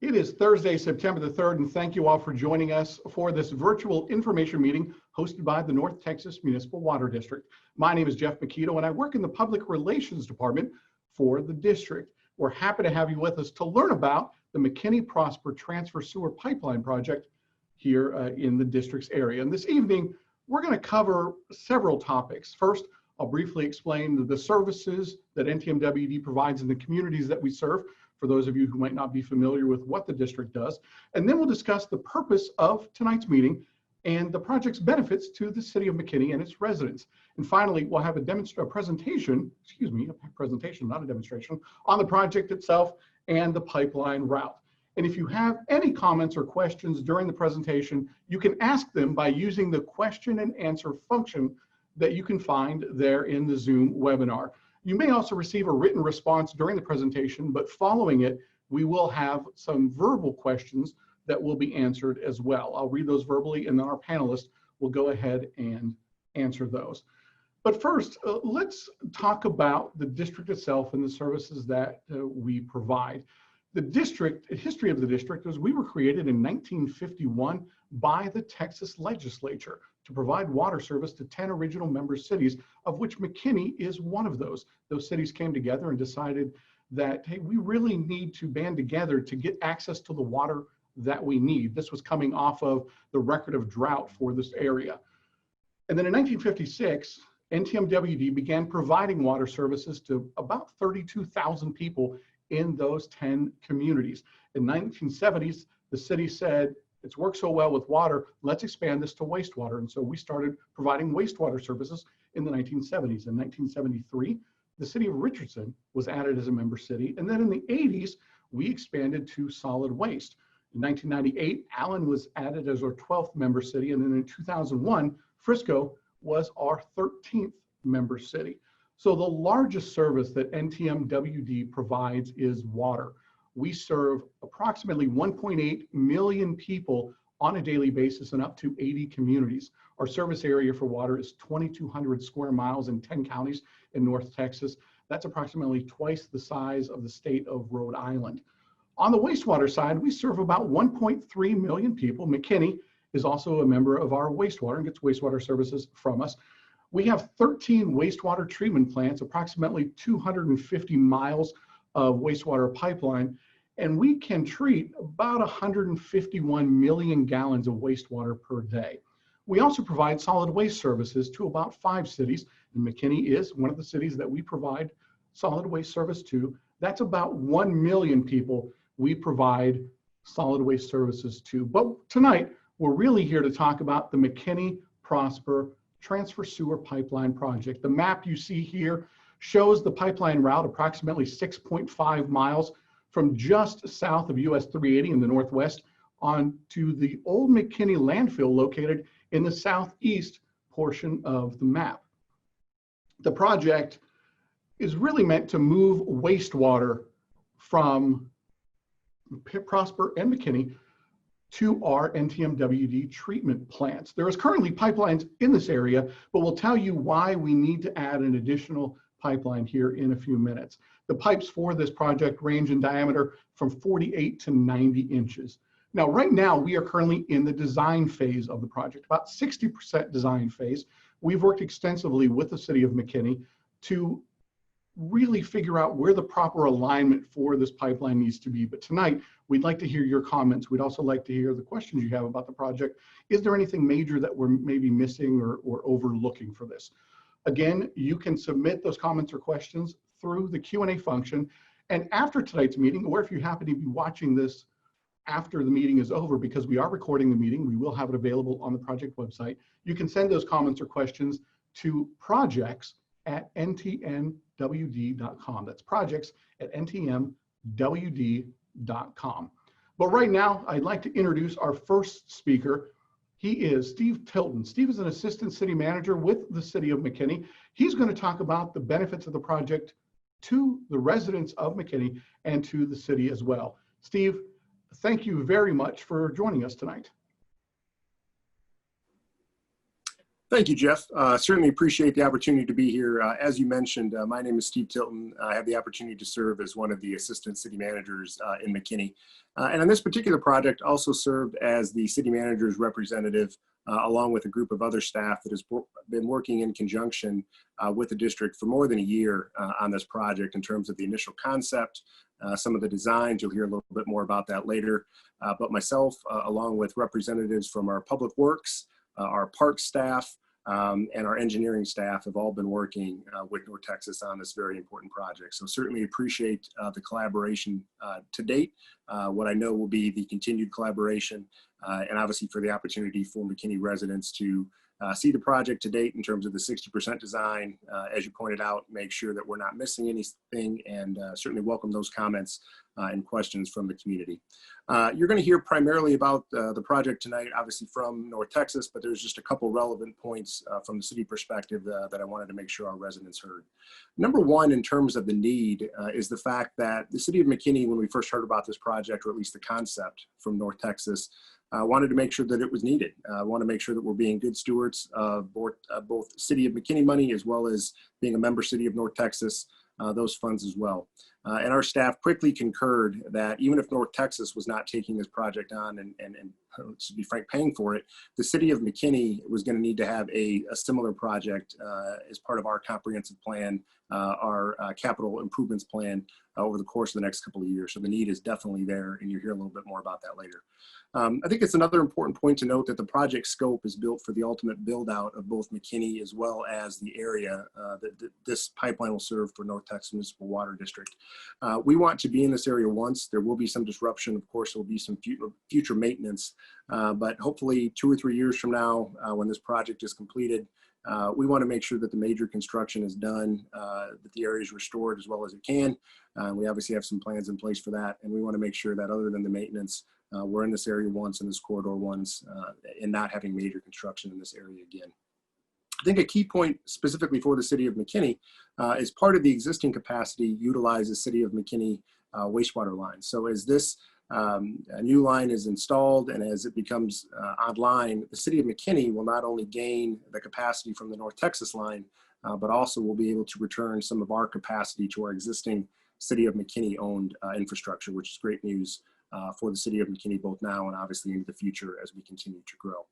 It is Thursday, September the 3rd, and thank you all for joining us for this virtual information meeting hosted by the North Texas Municipal Water District. My name is Jeff McKinney, and I work in the Public Relations Department for the district. We're happy to have you with us to learn about the McKinney-Prosper Transfer Sewer Pipeline Project here in the district's area. And this evening, we're going to cover several topics. First, I'll briefly explain the services that NTMWD provides in the communities that we serve, for those of you who might not be familiar with what the district does. And then we'll discuss the purpose of tonight's meeting and the project's benefits to the city of McKinney and its residents. And finally, we'll have a presentation, not a demonstration, on the project itself and the pipeline route. And if you have any comments or questions during the presentation, you can ask them by using the question and answer function that you can find there in the Zoom webinar. You may also receive a written response during the presentation, but following it, we will have some verbal questions that will be answered as well. I'll read those verbally, and then our panelists will go ahead and answer those. But first, let's talk about the district itself and the services that we provide. The history of the district is we were created in 1951 by the Texas legislature to provide water service to 10 original member cities, of which McKinney is one of those. Those cities came together and decided that, hey, we really need to band together to get access to the water that we need. This was coming off of the record of drought for this area. And then in 1956, NTMWD began providing water services to about 32,000 people in those 10 communities. In the 1970s, the city said, it's worked so well with water, let's expand this to wastewater. And so we started providing wastewater services in the 1970s. In 1973, the city of Richardson was added as a member city. And then in the 80s, we expanded to solid waste. In 1998, Allen was added as our 12th member city. And then in 2001, Frisco was our 13th member city. So the largest service that NTMWD provides is water. We serve approximately 1.8 million people on a daily basis in up to 80 communities. Our service area for water is 2,200 square miles in 10 counties in North Texas. That's approximately twice the size of the state of Rhode Island. On the wastewater side, we serve about 1.3 million people. McKinney is also a member of our wastewater and gets wastewater services from us. We have 13 wastewater treatment plants, approximately 250 miles of wastewater pipeline, and we can treat about 151 million gallons of wastewater per day. We also provide solid waste services to about 5 cities, and McKinney is one of the cities that we provide solid waste service to. That's about 1 million people we provide solid waste services to. But tonight, we're really here to talk about the McKinney-Prosper Transfer Sewer Pipeline Project. The map you see here shows the pipeline route, approximately 6.5 miles from just south of US 380 in the northwest onto the old McKinney landfill located in the southeast portion of the map. The project is really meant to move wastewater from Prosper and McKinney to our NTMWD treatment plants. There is currently pipelines in this area, but we'll tell you why we need to add an additional pipeline here in a few minutes. The pipes for this project range in diameter from 48 to 90 inches. Now, right now, we are currently in the design phase of the project, about 60% design phase. We've worked extensively with the city of McKinney to really figure out where the proper alignment for this pipeline needs to be. But tonight, we'd like to hear your comments. We'd also like to hear the questions you have about the project. Is there anything major that we're maybe missing or overlooking for this? Again, you can submit those comments or questions through the Q&A function. And after tonight's meeting, or if you happen to be watching this after the meeting is over, because we are recording the meeting, we will have it available on the project website. You can send those comments or questions to projects@ntmwd.com. That's projects@ntmwd.com. But right now, I'd like to introduce our first speaker. He is Steve Tilton. Steve is an assistant city manager with the city of McKinney. He's going to talk about the benefits of the project to the residents of McKinney and to the city as well. Steve, thank you very much for joining us tonight. Thank you, Jeff. Certainly appreciate the opportunity to be here. As you mentioned, my name is Steve Tilton. I have the opportunity to serve as one of the assistant city managers in McKinney. And on this particular project, also served as the city manager's representative, along with a group of other staff that has been working in conjunction with the district for more than a year on this project in terms of the initial concept, some of the designs. You'll hear a little bit more about that later. But myself, along with representatives from our public works, our park staff, and our engineering staff have all been working with North Texas on this very important project. So certainly appreciate the collaboration to date, what I know will be the continued collaboration, and obviously for the opportunity for McKinney residents to see the project to date in terms of the 60% design, as you pointed out, make sure that we're not missing anything, and certainly welcome those comments and questions from the community. You're going to hear primarily about the project tonight, obviously from North Texas, but there's just a couple relevant points from the city perspective that I wanted to make sure our residents heard. Number one, in terms of the need, is the fact that the city of McKinney, when we first heard about this project, or at least the concept from North Texas, wanted to make sure that it was needed. Want to make sure that we're being good stewards of both City of McKinney money, as well as being a member city of North Texas, those funds as well. And our staff quickly concurred that even if North Texas was not taking this project on and to be frank, paying for it, the City of McKinney was going to need to have a similar project as part of our comprehensive plan, our capital improvements plan over the course of the next couple of years. So the need is definitely there, and you'll hear a little bit more about that later. I think it's another important point to note that the project scope is built for the ultimate build out of both McKinney as well as the area that this pipeline will serve for North Texas Municipal Water District. We want to be in this area once. There will be some disruption. Of course, there will be some future maintenance, but hopefully 2 or 3 years from now, when this project is completed, we want to make sure that the major construction is done, that the area is restored as well as it can. We obviously have some plans in place for that, and we want to make sure that other than the maintenance, we're in this area once, in this corridor once, and not having major construction in this area again. I think a key point specifically for the City of McKinney is part of the existing capacity utilizes City of McKinney wastewater lines. So as this a new line is installed and as it becomes online, the City of McKinney will not only gain the capacity from the North Texas line, but also will be able to return some of our capacity to our existing City of McKinney owned infrastructure, which is great news for the City of McKinney both now and obviously into the future as we continue to grow.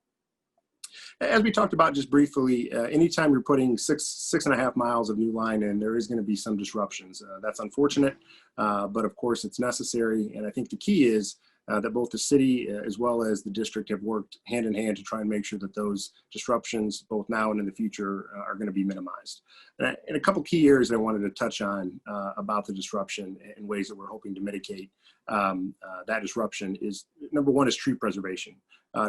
As we talked about just briefly, anytime you're putting 6.5 miles of new line in, there is going to be some disruptions. That's unfortunate, but of course it's necessary. And I think the key is that both the city as well as the district have worked hand in hand to try and make sure that those disruptions, both now and in the future, are going to be minimized. And a couple key areas that I wanted to touch on about the disruption and ways that we're hoping to mitigate that disruption is, number one is tree preservation.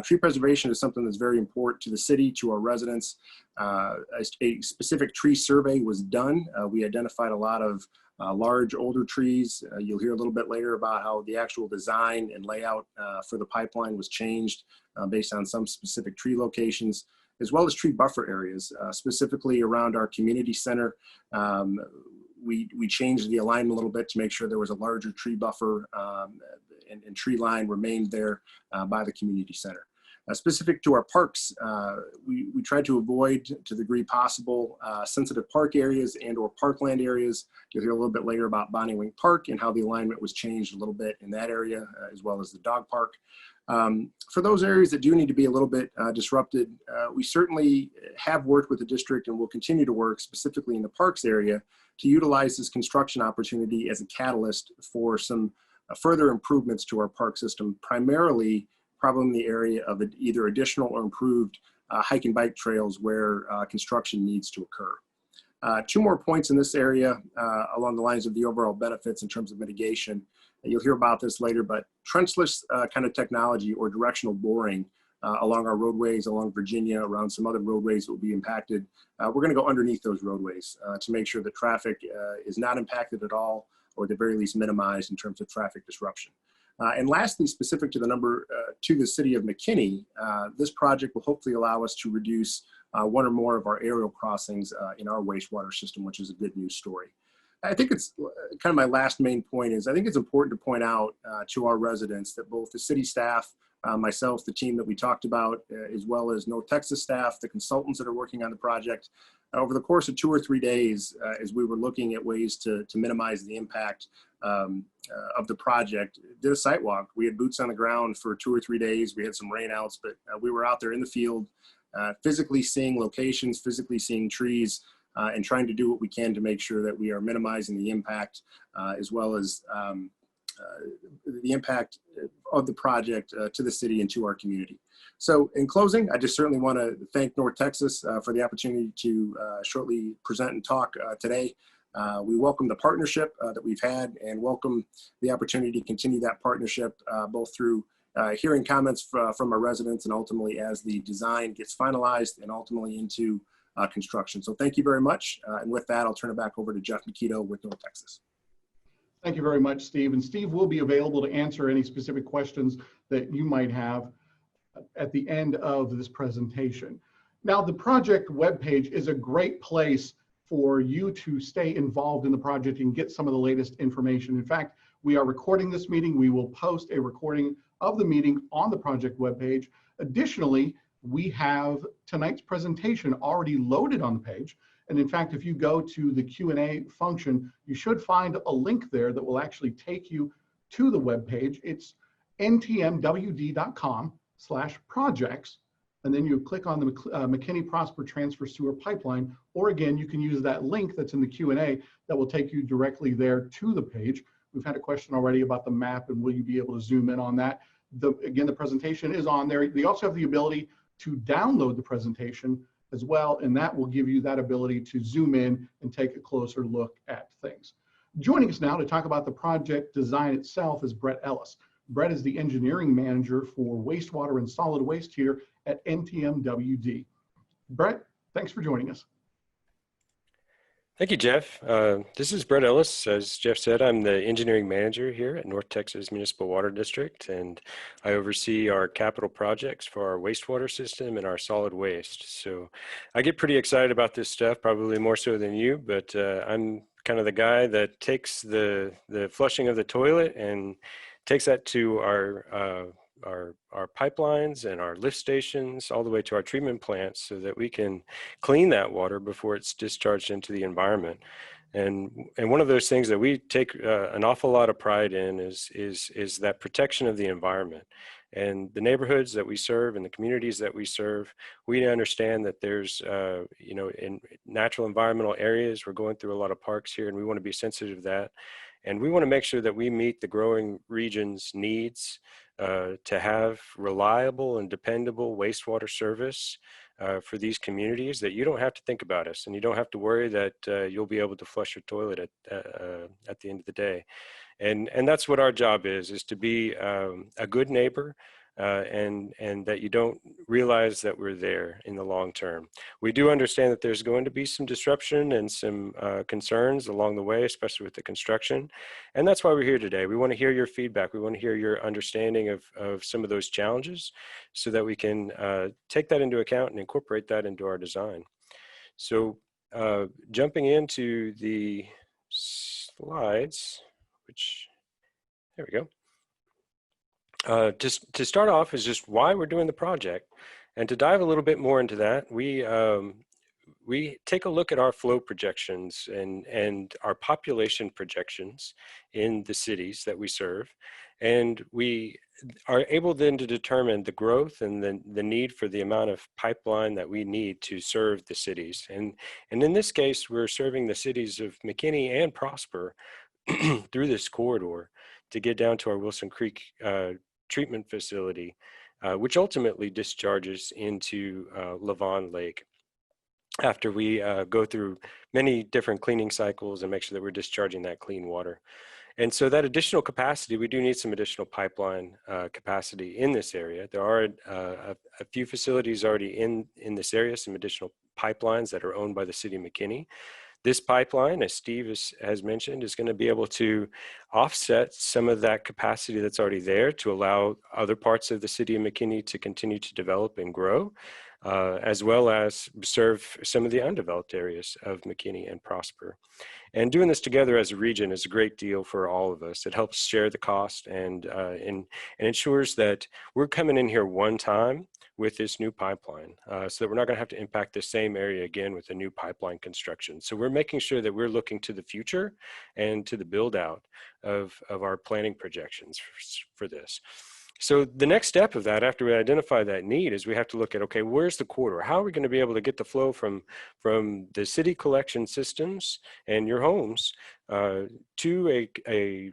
Tree preservation is something that's very important to the city, to our residents. A specific tree survey was done. We identified a lot of large older trees. You'll hear a little bit later about how the actual design and layout for the pipeline was changed based on some specific tree locations, as well as tree buffer areas, specifically around our community center. We changed the alignment a little bit to make sure there was a larger tree buffer and tree line remained there by the community center. Specific to our parks, we tried to avoid, to the degree possible, sensitive park areas and or parkland areas. You'll hear a little bit later about Bonnie Wing Park and how the alignment was changed a little bit in that area, as well as the dog park. For those areas that do need to be a little bit disrupted, we certainly have worked with the district and will continue to work specifically in the parks area to utilize this construction opportunity as a catalyst for some further improvements to our park system, primarily probably in the area of either additional or improved hike and bike trails where construction needs to occur. 2 more points in this area along the lines of the overall benefits in terms of mitigation. You'll hear about this later, but trenchless kind of technology or directional boring along our roadways, along Virginia, around some other roadways that will be impacted. We're going to go underneath those roadways to make sure that traffic is not impacted at all, or at the very least minimized in terms of traffic disruption. And lastly, specific to the City of McKinney, this project will hopefully allow us to reduce 1 or more of our aerial crossings in our wastewater system, which is a good news story. I think it's kind of my last main point is I think it's important to point out to our residents that both the city staff, myself, the team that we talked about, as well as North Texas staff, the consultants that are working on the project, over the course of 2 or 3 days, as we were looking at ways to minimize the impact of the project, did a site walk. We had boots on the ground for 2 or 3 days. We had some rainouts, but we were out there in the field, physically seeing locations, physically seeing trees, and trying to do what we can to make sure that we are minimizing the impact, as well as the impact of the project to the city and to our community. So in closing, I just certainly want to thank North Texas for the opportunity to shortly present and talk today. We welcome the partnership that we've had and welcome the opportunity to continue that partnership both through hearing comments from our residents and ultimately as the design gets finalized and ultimately into construction. So thank you very much. And with that, I'll turn it back over to Jeff McKinney with North Texas. Thank you very much, Steve. And Steve will be available to answer any specific questions that you might have at the end of this presentation. Now, the project webpage is a great place for you to stay involved in the project and get some of the latest information. In fact, we are recording this meeting. We will post a recording of the meeting on the project webpage. Additionally, we have tonight's presentation already loaded on the page. And in fact, if you go to the Q&A function, you should find a link there that will actually take you to the webpage. It's ntmwd.com/projects. And then you click on the McKinney-Prosper Transfer Sewer Pipeline, or again, you can use that link that's in the Q&A that will take you directly there to the page. We've had a question already about the map and will you be able to zoom in on that? Again, the presentation is on there. They also have the ability to download the presentation as well, and that will give you that ability to zoom in and take a closer look at things. Joining us now to talk about the project design itself is Brett Ellis. Brett is the engineering manager for wastewater and solid waste here at NTMWD. Brett, thanks for joining us. Thank you, Jeff. This is Brett Ellis. As Jeff said, I'm the engineering manager here at North Texas Municipal Water District, and I oversee our capital projects for our wastewater system and our solid waste. So I get pretty excited about this stuff, probably more so than you, but I'm kind of the guy that takes the flushing of the toilet and takes that to our pipelines and our lift stations all the way to our treatment plants so that we can clean that water before it's discharged into the environment. And one of those things that we take an awful lot of pride in is that protection of the environment. And the neighborhoods that we serve and the communities that we serve, we understand that there's, in natural environmental areas, we're going through a lot of parks here and we want to be sensitive to that. And we want to make sure that we meet the growing region's needs to have reliable and dependable wastewater service for these communities, that you don't have to think about us and you don't have to worry that you'll be able to flush your toilet at the end of the day. And that's what our job is to be a good neighbor and that you don't realize that we're there in the long term. We do understand that there's going to be some disruption and some concerns along the way, especially with the construction. And that's why we're here today. We want to hear your feedback. We want to hear your understanding of some of those challenges so that we can take that into account and incorporate that into our design. So jumping into the slides, there we go. To start off is just why we're doing the project, and to dive a little bit more into that, we take a look at our flow projections and our population projections in the cities that we serve, and we are able then to determine the growth and the need for the amount of pipeline that we need to serve the cities. And in this case, we're serving the cities of McKinney and Prosper through this corridor to get down to our Wilson Creek treatment facility, which ultimately discharges into Lavon Lake after we go through many different cleaning cycles and make sure that we're discharging that clean water. And so that additional capacity, we do need some additional pipeline capacity in this area. There are a few facilities already in this area, some additional pipelines that are owned by the city of McKinney. This pipeline, as Steve has mentioned, is going to be able to offset some of that capacity that's already there to allow other parts of the city of McKinney to continue to develop and grow. as well as serve some of the undeveloped areas of McKinney and Prosper. And doing this together as a region is a great deal for all of us. It helps share the cost and ensures that we're coming in here one time with this new pipeline, so that we're not going to have to impact the same area again with a new pipeline construction. So we're making sure that we're looking to the future and to the build out of our planning projections for this. So the next step of that, after we identify that need, is we have to look at, okay, where's the corridor? How are we going to be able to get the flow from the city collection systems and your homes to a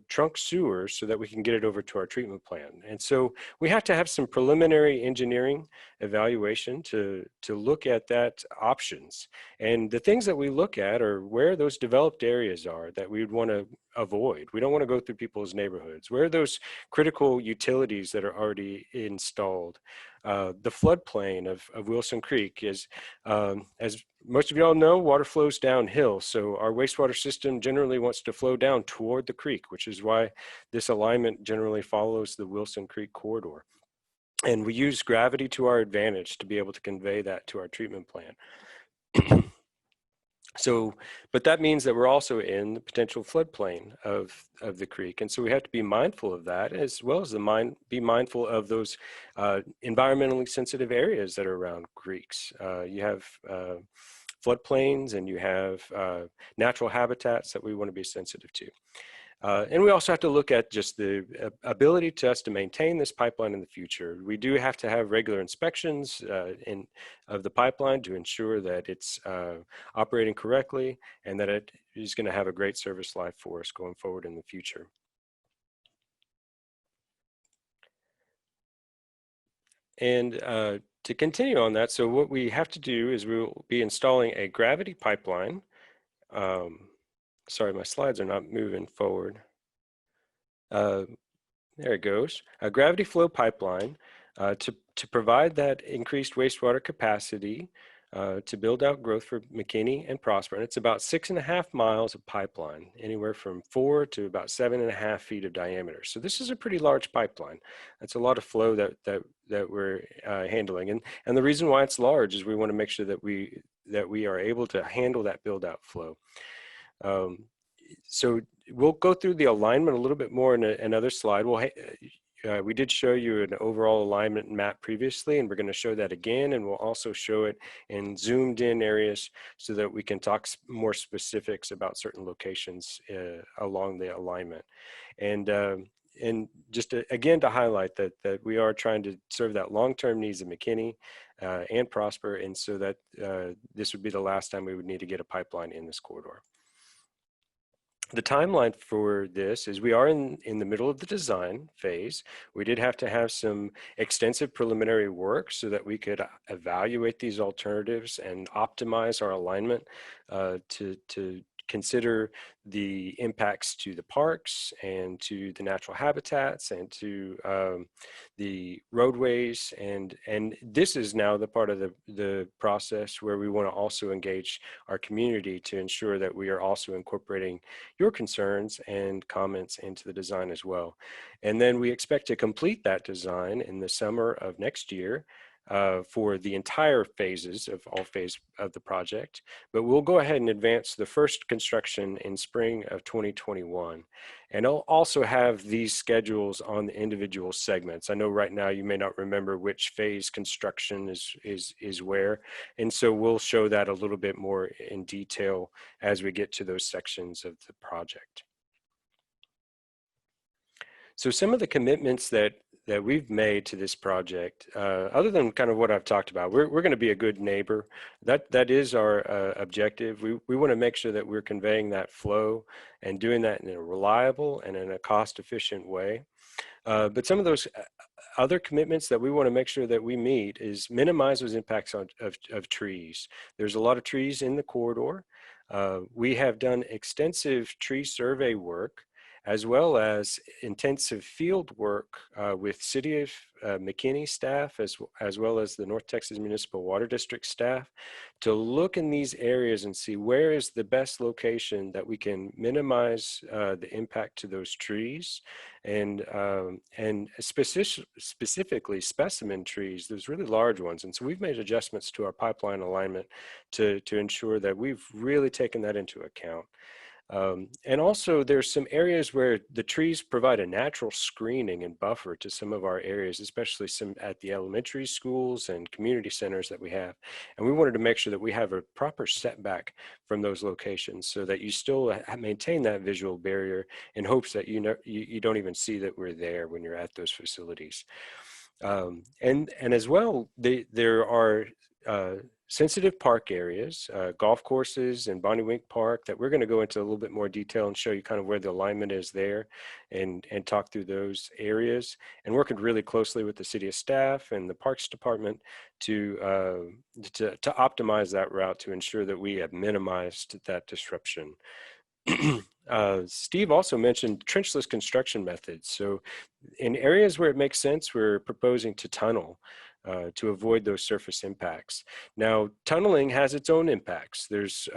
trunk sewer so that we can get it over to our treatment plant? And so we have to have some preliminary engineering evaluation to look at that options. And the things that we look at are where those developed areas are that we would want to avoid. We don't want to go through people's neighborhoods. Where are those critical utilities that are already installed? The floodplain of Wilson Creek is, as most of y'all know, water flows downhill. So our wastewater system generally wants to flow down toward the creek, which is why this alignment generally follows the Wilson Creek corridor. And we use gravity to our advantage to be able to convey that to our treatment plant. So, but that means that we're also in the potential floodplain of the creek. And so we have to be mindful of that, as well as be mindful of those environmentally sensitive areas that are around creeks. You have floodplains and you have natural habitats that we want to be sensitive to. And we also have to look at just the ability to us to maintain this pipeline in the future. We do have to have regular inspections of the pipeline to ensure that it's operating correctly and that it is going to have a great service life for us going forward in the future. And to continue on that, so what we have to do is we will be installing a gravity pipeline. Sorry, my slides are not moving forward. There it goes. A gravity flow pipeline to provide that increased wastewater capacity to build out growth for McKinney and Prosper. And it's about 6.5 miles of pipeline, anywhere from 4 to about 7.5 feet of diameter. So this is a pretty large pipeline. That's a lot of flow that we're handling. And the reason why it's large is we want to make sure that we are able to handle that build out flow. So we'll go through the alignment a little bit more in another slide. We did show you an overall alignment map previously, and we're going to show that again, and we'll also show it in zoomed in areas so that we can talk more specifics about certain locations along the alignment. And just again to highlight that we are trying to serve that long-term needs of McKinney and Prosper, and so that this would be the last time we would need to get a pipeline in this corridor. The timeline for this is we are in the middle of the design phase. We did have to have some extensive preliminary work so that we could evaluate these alternatives and optimize our alignment to consider the impacts to the parks and to the natural habitats and to the roadways. And this is now the part of the process where we want to also engage our community to ensure that we are also incorporating your concerns and comments into the design as well. And then we expect to complete that design in the summer of next year for the entire phases of all phase of the project, but we'll go ahead and advance the first construction in spring of 2021. And I'll also have these schedules on the individual segments. I know right now you may not remember which phase construction is where, and so we'll show that a little bit more in detail as we get to those sections of the project. So some of the commitments that we've made to this project, other than kind of what I've talked about, we're going to be a good neighbor. That is our objective. We want to make sure that we're conveying that flow and doing that in a reliable and in a cost-efficient way. But some of those other commitments that we want to make sure that we meet is minimize those impacts of trees. There's a lot of trees in the corridor. We have done extensive tree survey work as well as intensive field work with City of McKinney staff, as well as the North Texas Municipal Water District staff, to look in these areas and see where is the best location that we can minimize the impact to those trees, and specifically specimen trees, those really large ones. And so we've made adjustments to our pipeline alignment to ensure that we've really taken that into account. And also there's some areas where the trees provide a natural screening and buffer to some of our areas, especially some at the elementary schools and community centers that we have. And we wanted to make sure that we have a proper setback from those locations so that you still maintain that visual barrier, in hopes that you don't even see that we're there when you're at those facilities. And as well, there are sensitive park areas, golf courses and Bonnie Wink Park, that we're going to go into a little bit more detail and show you kind of where the alignment is there, and talk through those areas, and working really closely with the city staff and the Parks Department to optimize that route to ensure that we have minimized that disruption. Steve also mentioned trenchless construction methods. So in areas where it makes sense, we're proposing to tunnel to avoid those surface impacts. Now, tunneling has its own impacts. There's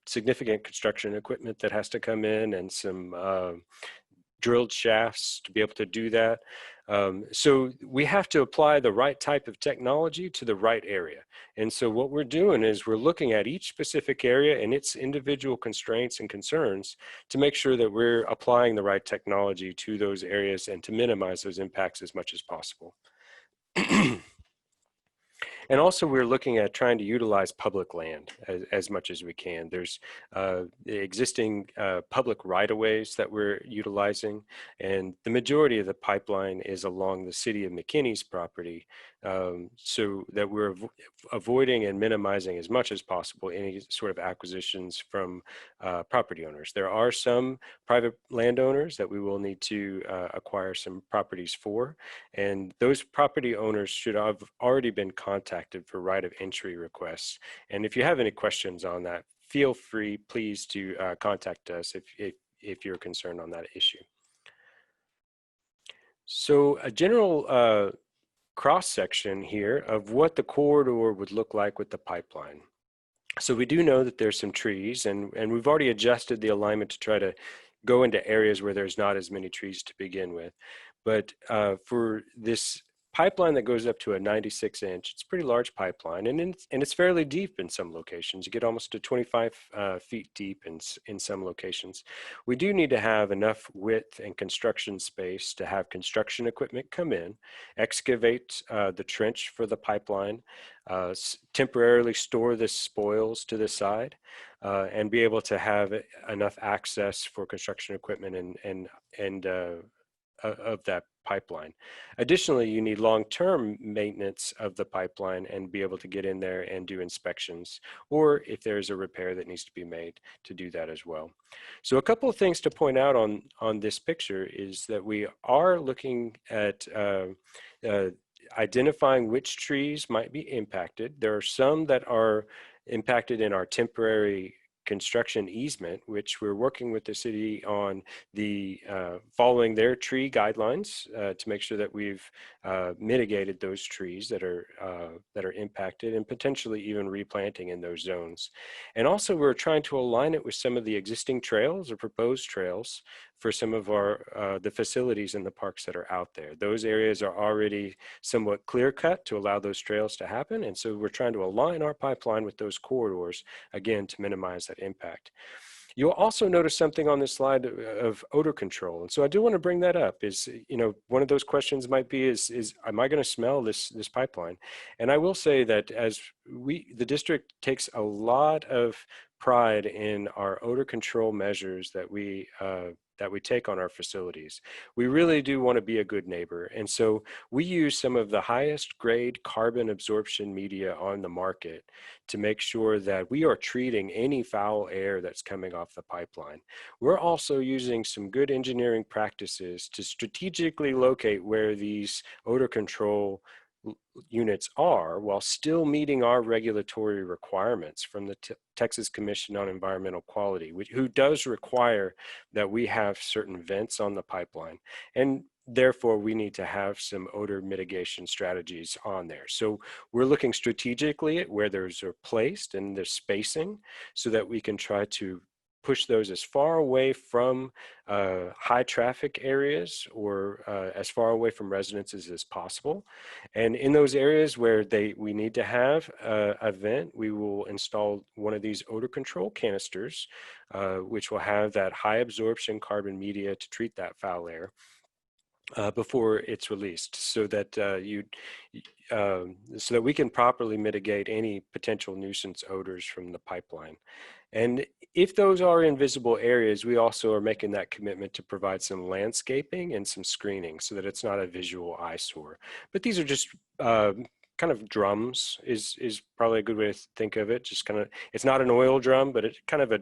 significant construction equipment that has to come in, and some drilled shafts to be able to do that. So we have to apply the right type of technology to the right area. And so what we're doing is we're looking at each specific area and its individual constraints and concerns to make sure that we're applying the right technology to those areas and to minimize those impacts as much as possible. And also we're looking at trying to utilize public land as much as we can. There's the existing public right-of-ways that we're utilizing, and the majority of the pipeline is along the city of McKinney's property, so that we're avoiding and minimizing as much as possible any sort of acquisitions from property owners. There are some private landowners that we will need to acquire some properties for, and those property owners should have already been contacted for right of entry requests. And if you have any questions on that, feel free, please, to contact us if you're concerned on that issue. So a general cross-section here of what the corridor would look like with the pipeline. So we do know that there's some trees, and we've already adjusted the alignment to try to go into areas where there's not as many trees to begin with. But for this pipeline that goes up to a 96-inch, it's a pretty large pipeline, and it's fairly deep in some locations. You get almost to 25 feet deep in some locations. We do need to have enough width and construction space to have construction equipment come in, excavate the trench for the pipeline, temporarily store the spoils to the side, and be able to have enough access for construction equipment and of that pipeline. Additionally, you need long-term maintenance of the pipeline and be able to get in there and do inspections, or if there's a repair that needs to be made, to do that as well. So a couple of things to point out on this picture is that we are looking at identifying which trees might be impacted. There are some that are impacted in our temporary construction easement, which we're working with the city on the following their tree guidelines to make sure that we've mitigated those trees that are impacted, and potentially even replanting in those zones. And also we're trying to align it with some of the existing trails or proposed trails for some of our the facilities in the parks that are out there. Those areas are already somewhat clear cut to allow those trails to happen, and so we're trying to align our pipeline with those corridors, again, to minimize that impact. You'll also notice something on this slide of odor control. And so I do want to bring that up. Is, you know, one of those questions might be is am I going to smell this pipeline? And I will say that as the district takes a lot of pride in our odor control measures that we take on our facilities. We really do want to be a good neighbor. And so we use some of the highest grade carbon absorption media on the market to make sure that we are treating any foul air that's coming off the pipeline. We're also using some good engineering practices to strategically locate where these odor control units are, while still meeting our regulatory requirements from the Texas Commission on Environmental Quality, who does require that we have certain vents on the pipeline. And therefore, we need to have some odor mitigation strategies on there. So we're looking strategically at where those are placed and the spacing so that we can try to push those as far away from high traffic areas or as far away from residences as possible. And in those areas where we need to have a vent, we will install one of these odor control canisters, which will have that high absorption carbon media to treat that foul air before it's released, so that so that we can properly mitigate any potential nuisance odors from the pipeline. And if those are invisible areas, we also are making that commitment to provide some landscaping and some screening so that it's not a visual eyesore. But these are just kind of drums is probably a good way to think of it. Just kind of, it's not an oil drum, but it's kind of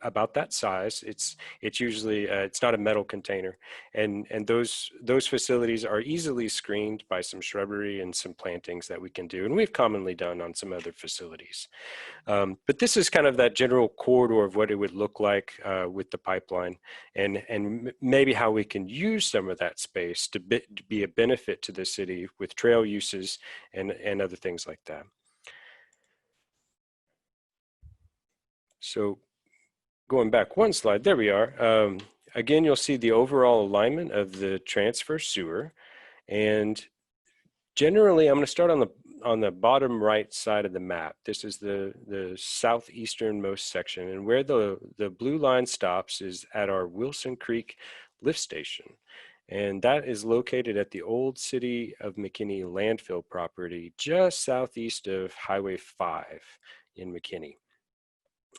about that size. It's usually it's not a metal container, and those facilities are easily screened by some shrubbery and some plantings that we can do, and we've commonly done on some other facilities. But this is kind of that general corridor of what it would look like with the pipeline, and maybe how we can use some of that space to be a benefit to the city with trail uses and other things like that. So going back one slide, there we are. Again, you'll see the overall alignment of the transfer sewer. And generally, I'm going to start on the bottom right side of the map. This is the southeasternmost section, and where the blue line stops is at our Wilson Creek lift station. And that is located at the old City of McKinney landfill property, just southeast of Highway 5 in McKinney.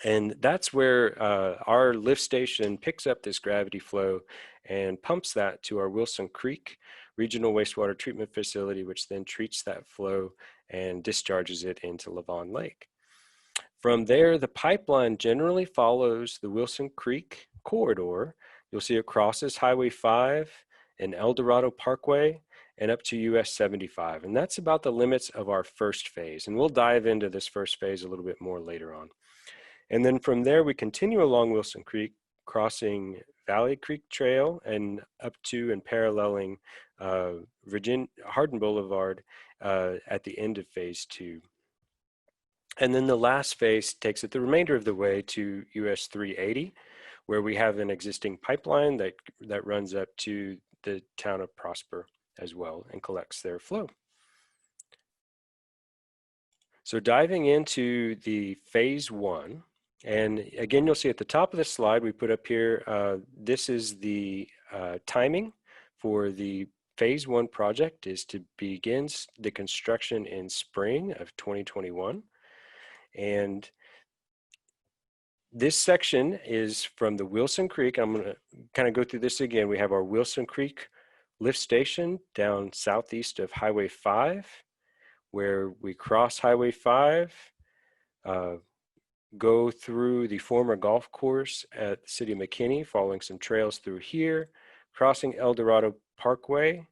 And that's where our lift station picks up this gravity flow and pumps that to our Wilson Creek Regional Wastewater Treatment Facility, which then treats that flow and discharges it into Lavon Lake. From there, the pipeline generally follows the Wilson Creek corridor. You'll see it crosses Highway 5 and El Dorado Parkway and up to US 75. And that's about the limits of our first phase. And we'll dive into this first phase a little bit more later on. And then from there, we continue along Wilson Creek, crossing Valley Creek Trail and up to and paralleling Hardin Boulevard at the end of phase 2. And then the last phase takes it the remainder of the way to US 380, where we have an existing pipeline that runs up to the town of Prosper as well and collects their flow. So diving into the phase 1, and again, you'll see at the top of the slide, we put up here, this is the timing for the phase 1 project is to begin the construction in spring of 2021. And this section is from the Wilson Creek. I'm going to kind of go through this again. We have our Wilson Creek lift station down southeast of Highway 5, where we cross Highway 5, go through the former golf course at the City of McKinney, following some trails through here, crossing El Dorado Parkway,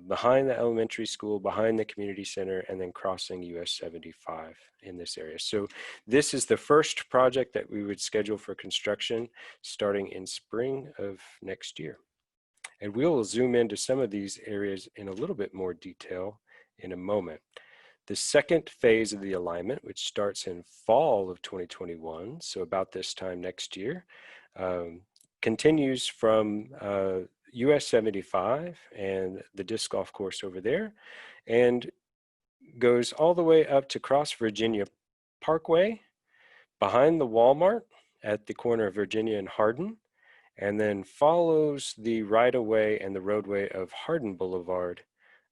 behind the elementary school, behind the community center, and then crossing US 75 in this area. So this is the first project that we would schedule for construction starting in spring of next year. And we'll zoom into some of these areas in a little bit more detail in a moment. The second phase of the alignment, which starts in fall of 2021, so about this time next year, continues from US 75 and the disc golf course over there, and goes all the way up to cross Virginia Parkway, behind the Walmart at the corner of Virginia and Hardin, and then follows the right-of-way and the roadway of Hardin Boulevard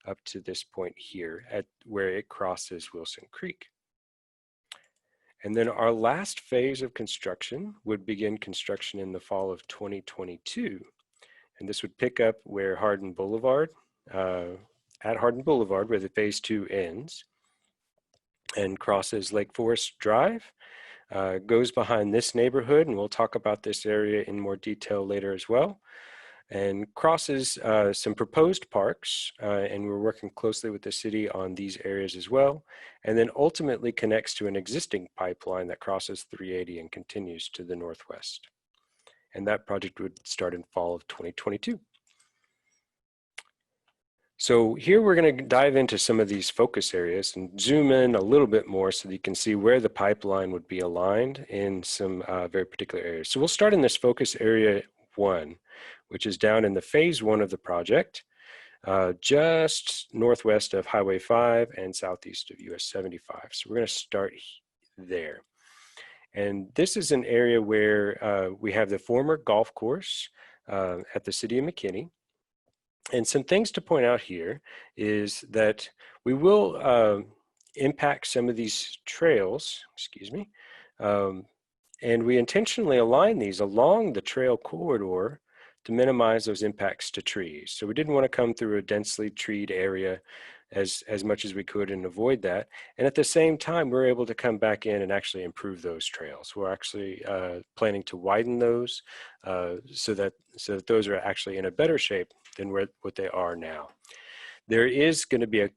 up to this point here at where it crosses Wilson Creek. And then our last phase of construction would begin construction in the fall of 2022. And this would pick up where Hardin Boulevard, at Hardin Boulevard, where the phase 2 ends, and crosses Lake Forest Drive, goes behind this neighborhood, and we'll talk about this area in more detail later as well, and crosses some proposed parks, and we're working closely with the city on these areas as well, and then ultimately connects to an existing pipeline that crosses 380 and continues to the northwest. And that project would start in fall of 2022. So here we're going to dive into some of these focus areas and zoom in a little bit more so that you can see where the pipeline would be aligned in some very particular areas. So we'll start in this focus area 1, which is down in the phase 1 of the project, just northwest of Highway 5 and southeast of US 75. So we're going to start there. And this is an area where we have the former golf course at the city of McKinney. And some things to point out here is that we will impact some of these trails, and we intentionally align these along the trail corridor to minimize those impacts to trees. So we didn't want to come through a densely treed area as much as we could and avoid that. And at the same time, we're able to come back in and actually improve those trails. We're actually planning to widen those so that those are actually in a better shape than what they are now. There is going to be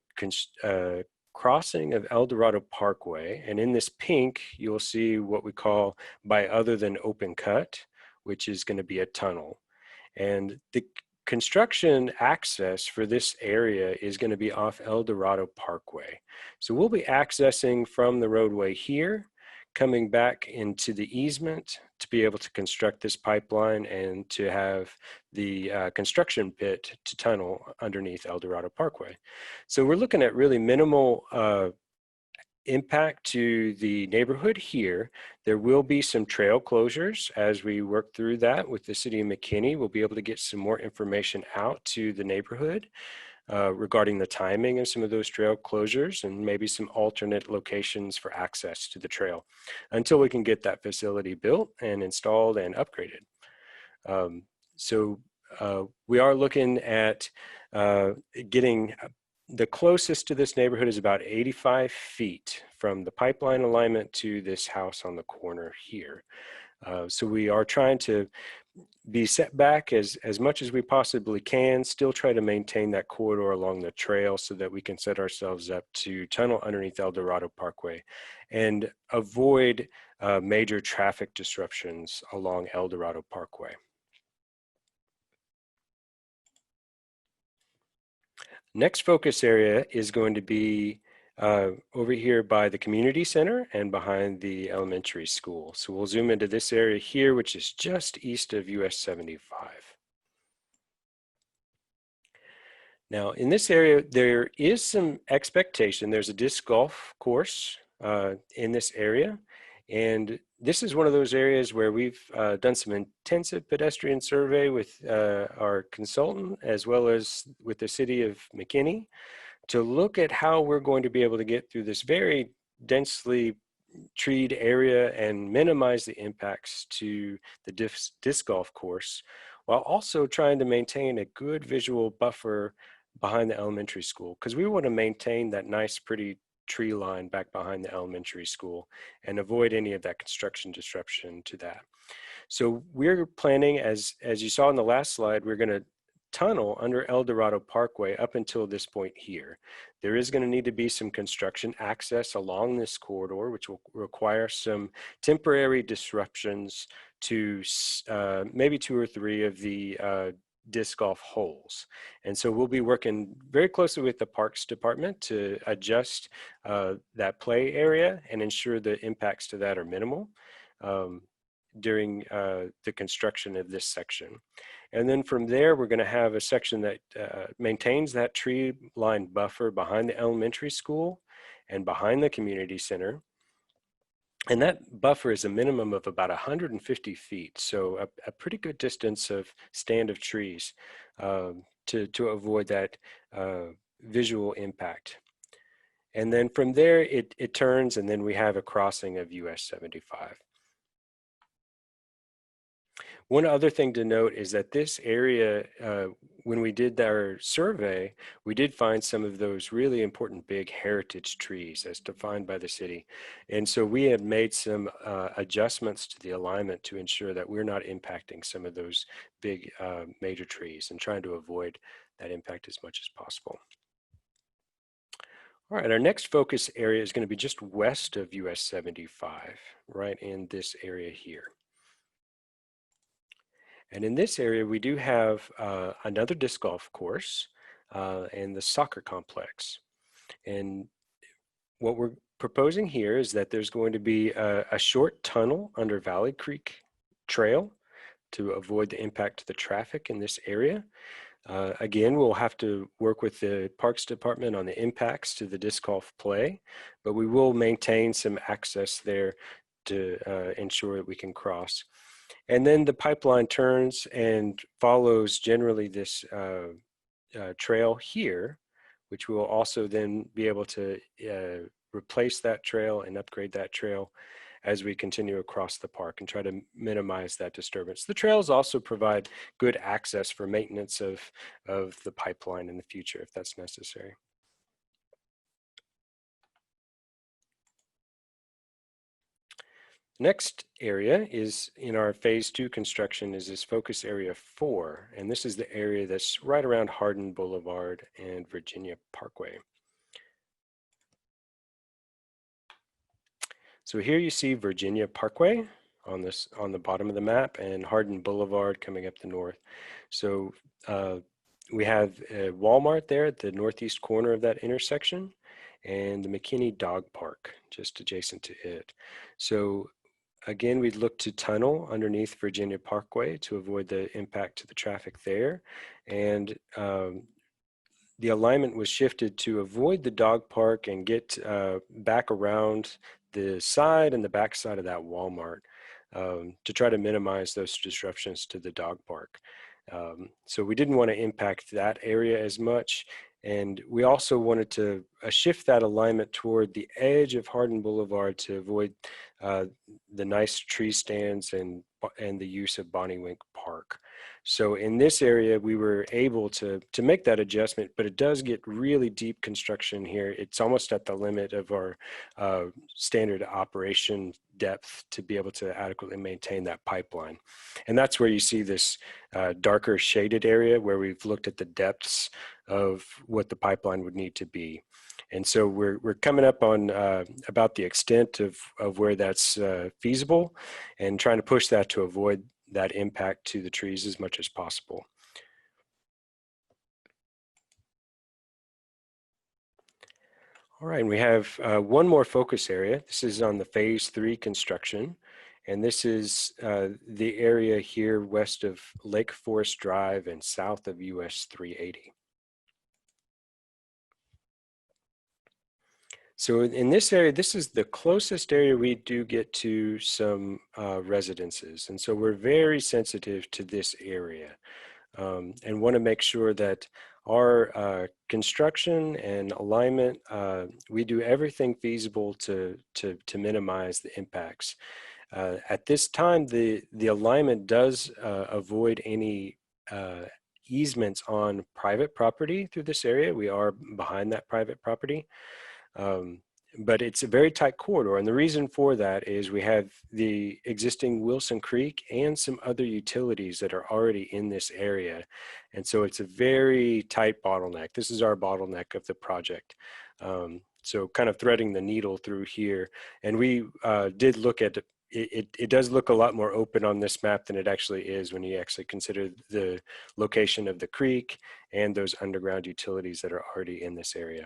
a crossing of El Dorado Parkway, and in this pink, you'll see what we call by other than open cut, which is going to be a tunnel. And the construction access for this area is going to be off El Dorado Parkway. So we'll be accessing from the roadway here, coming back into the easement to be able to construct this pipeline and to have the construction pit to tunnel underneath El Dorado Parkway. So we're looking at really minimal impact to the neighborhood here. There will be some trail closures as we work through that with the city of McKinney. We'll be able to get some more information out to the neighborhood regarding the timing of some of those trail closures and maybe some alternate locations for access to the trail until we can get that facility built and installed and upgraded. We are looking at getting the closest to this neighborhood is about 85 feet from the pipeline alignment to this house on the corner here. So we are trying to be set back as much as we possibly can, still try to maintain that corridor along the trail so that we can set ourselves up to tunnel underneath El Dorado Parkway and avoid major traffic disruptions along El Dorado Parkway. Next focus area is going to be over here by the community center and behind the elementary school. So we'll zoom into this area here, which is just east of US 75. Now in this area, there is some expectation. There's a disc golf course in this area. And this is one of those areas where we've done some intensive pedestrian survey with our consultant, as well as with the city of McKinney, to look at how we're going to be able to get through this very densely treed area and minimize the impacts to the disc golf course, while also trying to maintain a good visual buffer behind the elementary school, because we want to maintain that nice, pretty tree line back behind the elementary school and avoid any of that construction disruption to that. So we're planning, as you saw in the last slide, we're going to tunnel under El Dorado Parkway up until this point here. There is going to need to be some construction access along this corridor, which will require some temporary disruptions to maybe 2 or 3 of the disc golf holes. And so we'll be working very closely with the Parks Department to adjust that play area and ensure the impacts to that are minimal during the construction of this section. And then from there, we're going to have a section that maintains that tree line buffer behind the elementary school and behind the community center. And that buffer is a minimum of about 150 feet. So a pretty good distance of stand of trees to avoid that visual impact. And then from there, it turns, and then we have a crossing of US 75. One other thing to note is that this area, when we did our survey, we did find some of those really important big heritage trees as defined by the city. And so we have made some adjustments to the alignment to ensure that we're not impacting some of those big major trees and trying to avoid that impact as much as possible. All right, our next focus area is going to be just west of US 75, right in this area here. And in this area, we do have another disc golf course and the soccer complex. And what we're proposing here is that there's going to be a short tunnel under Valley Creek Trail to avoid the impact to the traffic in this area. Again, we'll have to work with the Parks Department on the impacts to the disc golf play, but we will maintain some access there to ensure that we can cross. And then the pipeline turns and follows generally this trail here, which will also then be able to replace that trail and upgrade that trail as we continue across the park and try to minimize that disturbance. The trails also provide good access for maintenance of the pipeline in the future if that's necessary. Next area is in our phase 2 construction is this focus area 4, and this is the area that's right around Hardin Boulevard and Virginia Parkway. So here you see Virginia Parkway on the bottom of the map and Hardin Boulevard coming up the north. So we have a Walmart there at the northeast corner of that intersection and the McKinney Dog Park just adjacent to it. So again, we'd look to tunnel underneath Virginia Parkway to avoid the impact to the traffic there. And the alignment was shifted to avoid the dog park and get back around the side and the back side of that Walmart to try to minimize those disruptions to the dog park. So we didn't want to impact that area as much. And we also wanted to shift that alignment toward the edge of Hardin Boulevard to avoid the nice tree stands and the use of Bonnie Wink Park. So in this area, we were able to make that adjustment, but it does get really deep construction here. It's almost at the limit of our standard operation depth to be able to adequately maintain that pipeline. And that's where you see this darker shaded area where we've looked at the depths of what the pipeline would need to be. And so we're coming up on about the extent of where that's feasible and trying to push that to avoid that impact to the trees as much as possible. All right, and we have one more focus area. This is on the phase 3 construction. And this is the area here west of Lake Forest Drive and south of US 380. So in this area, this is the closest area we do get to some residences. And so we're very sensitive to this area and want to make sure that our construction and alignment, we do everything feasible to minimize the impacts. At this time, the alignment does avoid any easements on private property through this area. We are behind that private property. But it's a very tight corridor, and the reason for that is we have the existing Wilson Creek and some other utilities that are already in this area, and so it's a very tight bottleneck. This is our bottleneck of the project. So kind of threading the needle through here, and we did look at it does look a lot more open on this map than it actually is when you actually consider the location of the creek and those underground utilities that are already in this area.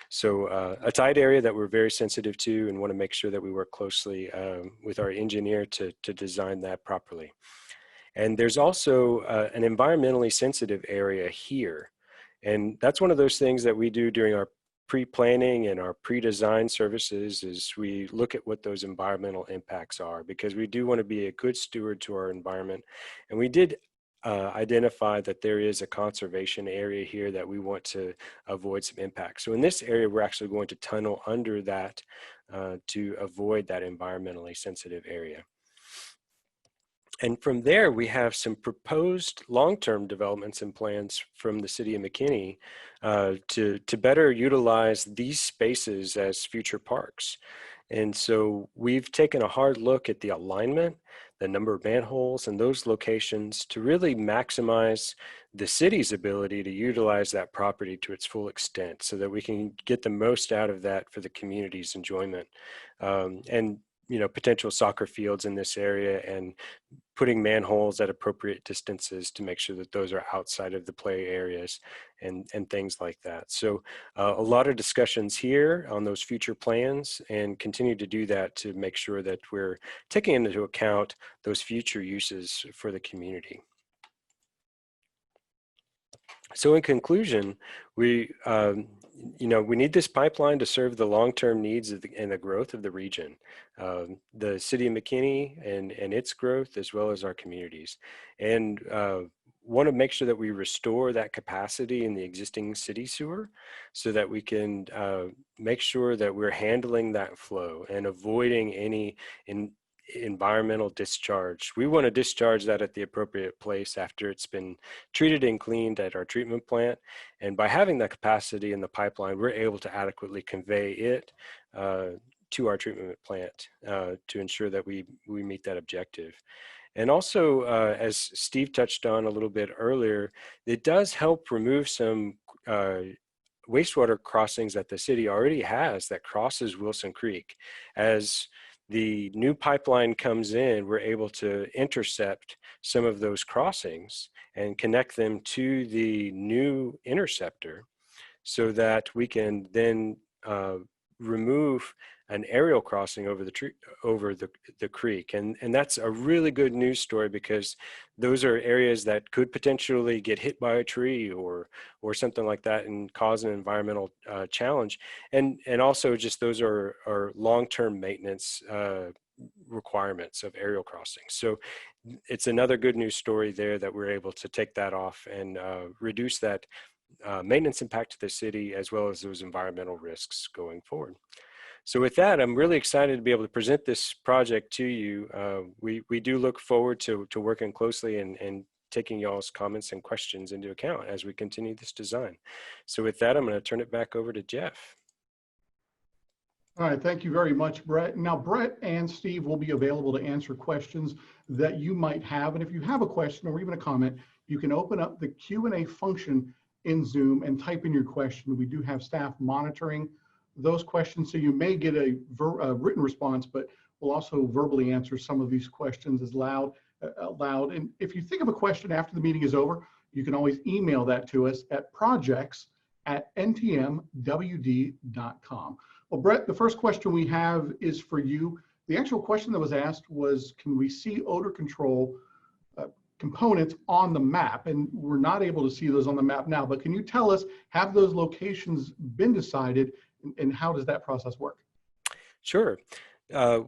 So a tight area that we're very sensitive to and want to make sure that we work closely with our engineer to design that properly. And there's also an environmentally sensitive area here. And that's one of those things that we do during our pre-planning and our pre-design services is we look at what those environmental impacts are, because we do want to be a good steward to our environment. And we did identify that there is a conservation area here that we want to avoid some impact. So in this area, we're actually going to tunnel under that to avoid that environmentally sensitive area. And from there, we have some proposed long-term developments and plans from the city of McKinney to better utilize these spaces as future parks. And so we've taken a hard look at the alignment, the number of manholes, and those locations to really maximize the city's ability to utilize that property to its full extent so that we can get the most out of that for the community's enjoyment. And potential soccer fields in this area, and putting manholes at appropriate distances to make sure that those are outside of the play areas and things like that. So a lot of discussions here on those future plans, and continue to do that to make sure that we're taking into account those future uses for the community. So in conclusion, we need this pipeline to serve the long-term needs of and the growth of the region, the city of McKinney and its growth, as well as our communities. And want to make sure that we restore that capacity in the existing city sewer so that we can make sure that we're handling that flow and avoiding any environmental discharge. We want to discharge that at the appropriate place after it's been treated and cleaned at our treatment plant. And by having that capacity in the pipeline, we're able to adequately convey it to our treatment plant to ensure that we meet that objective. And also, as Steve touched on a little bit earlier, it does help remove some wastewater crossings that the city already has that crosses Wilson Creek. As the new pipeline comes in, we're able to intercept some of those crossings and connect them to the new interceptor so that we can then remove an aerial crossing over the creek. And that's a really good news story, because those are areas that could potentially get hit by a tree or something like that and cause an environmental challenge. And also just those are long-term maintenance requirements of aerial crossings. So it's another good news story there that we're able to take that off and reduce that maintenance impact to the city, as well as those environmental risks going forward. So with that, I'm really excited to be able to present this project to you. We do look forward to working closely and taking y'all's comments and questions into account as we continue this design. So with that, I'm going to turn it back over to Jeff. All right, thank you very much, Brett. Now, Brett and Steve will be available to answer questions that you might have. And if you have a question or even a comment, you can open up the Q&A function in Zoom and type in your question. We do have staff monitoring those questions, so you may get a written response, but we'll also verbally answer some of these questions as loud. And if you think of a question after the meeting is over, you can always email that to us at projects@ntmwd.com. Well, Brett, the first question we have is for you. The actual question that was asked was, can we see odor control components on the map? And we're not able to see those on the map now, but can you tell us, have those locations been decided, and how does that process work? Sure.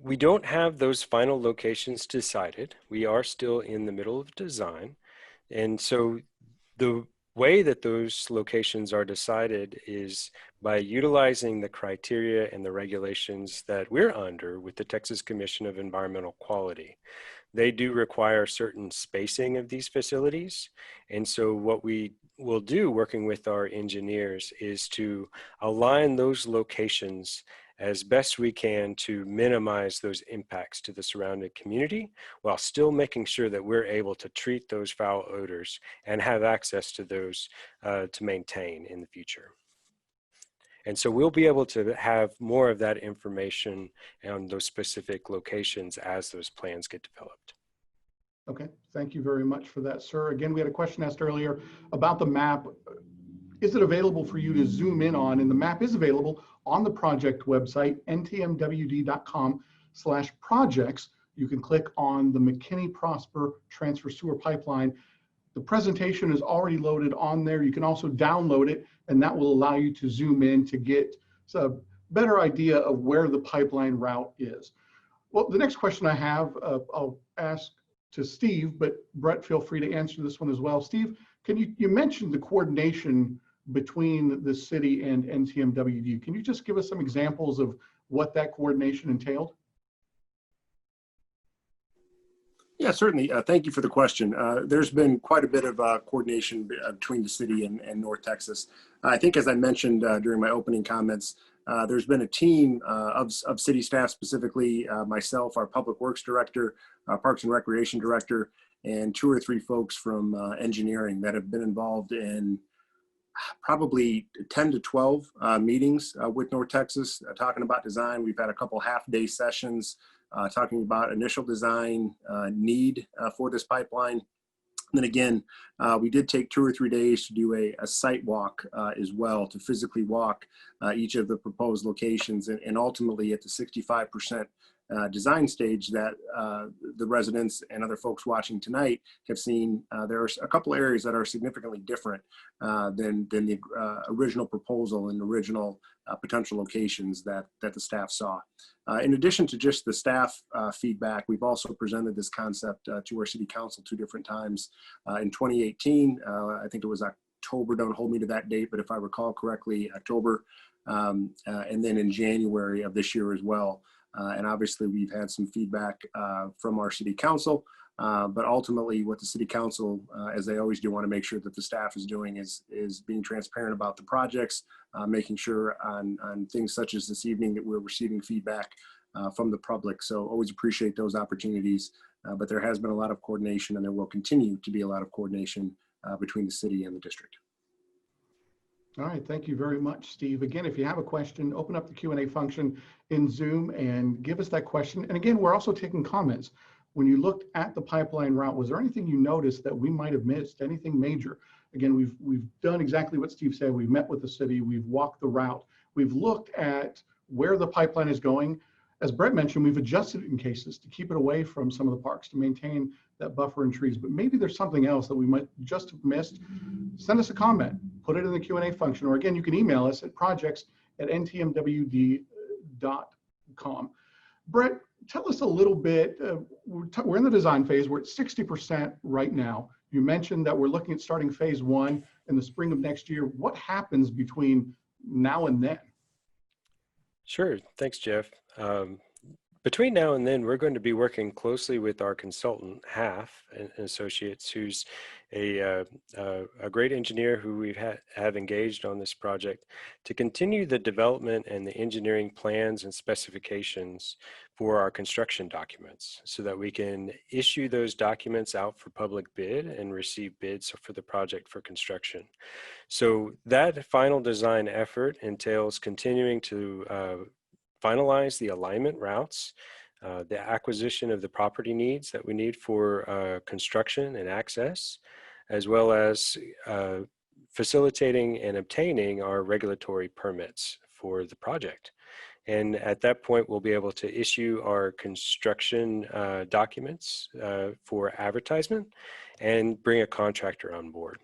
We don't have those final locations decided. We are still in the middle of design. And so the way that those locations are decided is by utilizing the criteria and the regulations that we're under with the Texas Commission of Environmental Quality. They do require certain spacing of these facilities. And so what we will do, working with our engineers, is to align those locations as best we can to minimize those impacts to the surrounding community, while still making sure that we're able to treat those foul odors and have access to those to maintain in the future. And so we'll be able to have more of that information on those specific locations as those plans get developed. Okay, thank you very much for that, sir. Again, we had a question asked earlier about the map. Is it available for you to zoom in on? And the map is available on the project website, ntmwd.com/projects. You can click on the McKinney-Prosper transfer sewer pipeline. The presentation is already loaded on there. You can also download it, and that will allow you to zoom in to get a better idea of where the pipeline route is. Well, the next question I have, I'll ask to Steve, but Brett, feel free to answer this one as well. Steve, can you mentioned the coordination between the city and NTMWD. Can you just give us some examples of what that coordination entailed? Yeah, certainly. Thank you for the question. There's been quite a bit of coordination between the city and North Texas. I think, as I mentioned during my opening comments, there's been a team of city staff, specifically myself, our Public Works Director, Parks and Recreation Director, and 2 or 3 folks from engineering that have been involved in probably 10 to 12 meetings with North Texas, talking about design. We've had a couple half-day sessions talking about initial design need for this pipeline. And then again, we did take 2 or 3 days to do a site walk as well, to physically walk each of the proposed locations, and ultimately at the 65% design stage that the residents and other folks watching tonight have seen, there are a couple areas that are significantly different than the original proposal and original potential locations that the staff saw. In addition to just the staff feedback, we've also presented this concept to our city council 2 different times. In 2018, I think it was October, don't hold me to that date, but if I recall correctly, October, and then in January of this year as well. And obviously we've had some feedback from our city council, but ultimately what the city council, as they always do, want to make sure that the staff is doing is being transparent about the projects, making sure on things such as this evening that we're receiving feedback from the public. So always appreciate those opportunities, but there has been a lot of coordination, and there will continue to be a lot of coordination between the city and the district. All right, thank you very much, Steve. Again, if you have a question, open up the Q&A function in Zoom and give us that question. And again, we're also taking comments. When you looked at the pipeline route, was there anything you noticed that we might have missed, anything major? Again, we've done exactly what Steve said. We've met with the city, we've walked the route, we've looked at where the pipeline is going. As Brett mentioned, we've adjusted it in cases to keep it away from some of the parks, to maintain that buffer and trees, but maybe there's something else that we might just have missed. Send us a comment, put it in the Q&A function, or again, you can email us at projects@ntmwd.com. Brett, tell us a little bit, we're in the design phase, we're at 60% right now. You mentioned that we're looking at starting phase 1 in the spring of next year. What happens between now and then? Sure, thanks, Jeff. Between now and then, we're going to be working closely with our consultant, Half and Associates, who's a great engineer who we have engaged on this project, to continue the development and the engineering plans and specifications for our construction documents, so that we can issue those documents out for public bid and receive bids for the project for construction. So that final design effort entails continuing to finalize the alignment routes, the acquisition of the property needs that we need for construction and access, as well as facilitating and obtaining our regulatory permits for the project. And at that point, we'll be able to issue our construction documents for advertisement and bring a contractor on board.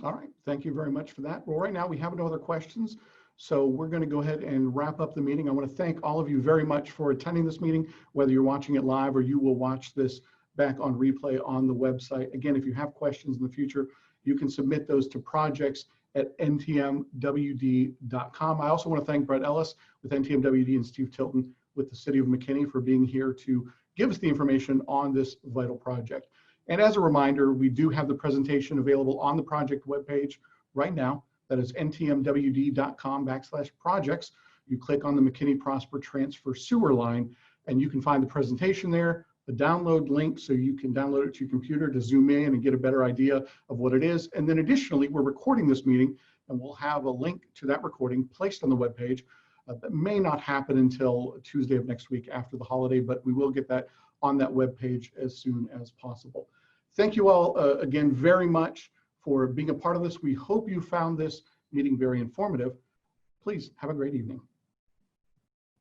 All right, thank you very much for that. Well, right now we have no other questions, so we're going to go ahead and wrap up the meeting. I want to thank all of you very much for attending this meeting, whether you're watching it live or you will watch this back on replay on the website. Again, if you have questions in the future, you can submit those to projects@ntmwd.com. I also want to thank Brett Ellis with NTMWD and Steve Tilton with the City of McKinney for being here to give us the information on this vital project. And as a reminder, we do have the presentation available on the project webpage right now. That is ntmwd.com/projects. You click on the McKinney-Prosper transfer sewer line, and you can find the presentation there, the download link, so you can download it to your computer to zoom in and get a better idea of what it is. And then additionally, we're recording this meeting, and we'll have a link to that recording placed on the webpage. That may not happen until Tuesday of next week after the holiday, but we will get that on that webpage as soon as possible. Thank you all again very much for being a part of this. We hope you found this meeting very informative. Please have a great evening.